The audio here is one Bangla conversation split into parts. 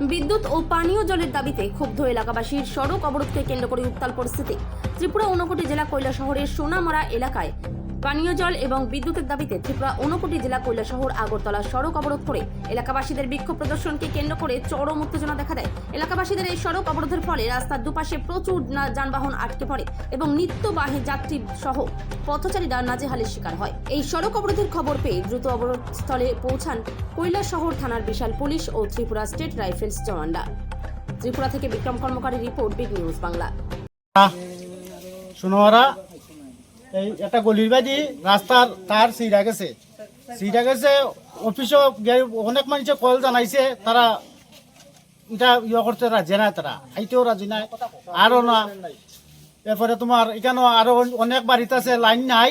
বিদ্যুৎ ও পানীয় জলের দাবিতে ক্ষুব্ধ এলাকাবাসীর সড়ক অবরোধকে কেন্দ্র করে উত্তাল পরিস্থিতি। ত্রিপুরা ঊনকোটি জেলা কৈলাসহরের সোনামরা এলাকায় পানীয় জল এবং বিদ্যুতের দাবিতে ত্রিপুরা ঊনকোটি জেলা কৈলাসহর আগরতলা সড়ক অবরোধ করে এলাকাবাসীদের বিক্ষোভ প্রদর্শনকে কেন্দ্র করে চরম উত্তেজনা দেখা দেয়। এলাকাবাসীদের এই সড়ক অবরোধের ফলে রাস্তার দুপাশে প্রচুর যানবাহন আটকে পড়ে এবং নিত্যবাহী যাত্রী সহ পথচারীরা নাজেহালের শিকার হয়। এই সড়ক অবরোধের খবর পেয়ে দ্রুত অবরোধস্থলে পৌঁছান কৈলাসহর থানার বিশাল পুলিশ ও ত্রিপুরা স্টেট রাইফেলস জওয়ানরা। ত্রিপুরা থেকে বিক্রম কর্মকারী report, big news Bangla. Sonamura এই একটা গলির বাদি রাস্তার তার সিরা গেছে অফিসও অনেক মানুষে কল জানাইছে, তারা এটা করতে রাজি নাই, তারা আইতেও রাজি নাই আরো না। এরপরে তোমার এখানে আরো অনেক বাড়িতে আছে লাইন নাই,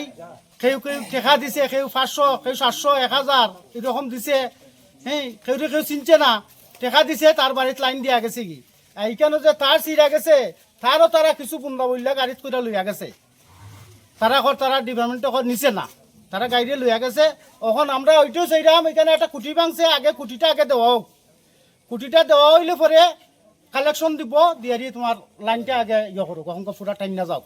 কেউ টেকা দিছে, কেউ 500, কেউ 700, 1000 এরকম দিছে। হ্যাঁ, কেউ চিনছে না, টেকা দিছে, তার বাড়িতে লাইন দিয়া গেছে কি। এইখানে যে তার সিরা গেছে তারও তারা কিছু বুন্দা বললে গাড়িত করে লইয়া গেছে, তারা ডিপার্টমেন্টে নিছে না, তারা গাড়ি লইয়া গেছে। এখন আমরা ওইটাও চাইলাম, এখানে একটা খুঁটি ভাঙছে, খুঁটিটা দেওয়া হোক। খুঁটিটা দেওয়া হইলে পরে কালেকশন দিব, দিয়ে তোমার লাইনটা আগে করুক, এখন পুরা টাইম না যাও।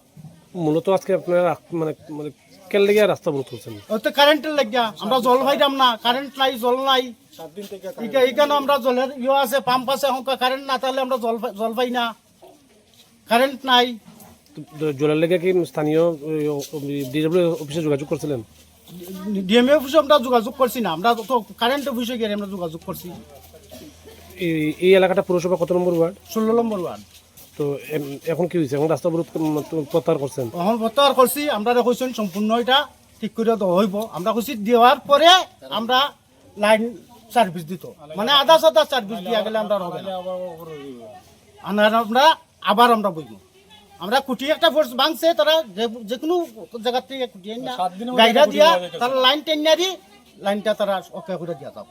মূলত আজকে আপনারা মানে কেন লেগে রাস্তা অবরোধ করছেন? ওই তো কারেন্টের লাগিয়া, আমরা জল পাইলাম না, কারেন্ট নাই, জল নাই। এইখানে আমরা জলের আছে, পাম্প আছে, এখন কারেন্ট না থাকলে আমরা জল পাই না, কারেন্ট নাই। জলের লেগে কি স্থানীয় ডিডব্লিউ অফিসে যোগাযোগ করছিলেন? ডিএমএ অফিসে আমরা যোগাযোগ করছি না, আমরা তো কারেন্ট অফিসে গিয়ে আমরা যোগাযোগ করছি। এই এলাকাটা পুরসভা কত নম্বর ওয়ার্ড? 16 নম্বর ওয়ার্ড। তো এখন কি হয়েছে? এখন রাস্তা অবরোধ প্রত্যাহার করছেন? এখন প্রত্যাহার করছি, আমরা কইছেন সম্পূর্ণ এটা ঠিক করে দেওয়া হইব। আমরা কইছি দেওয়ার পরে আমরা লাইন সার্ভিস দিত, মানে আধা সাদা সার্ভিস দিয়া গেলে আমরা হবে না, আমরা আবার আমরা বইব। আমরা কুটি একটা ফোর্স ভাঙছে, তারা যে কোনো জায়গা থেকে কুটিয়ে না গাইরা দিয়া তারা লাইন টেনে দি লাইনটা তারা ওকে করে দিয়া যাও।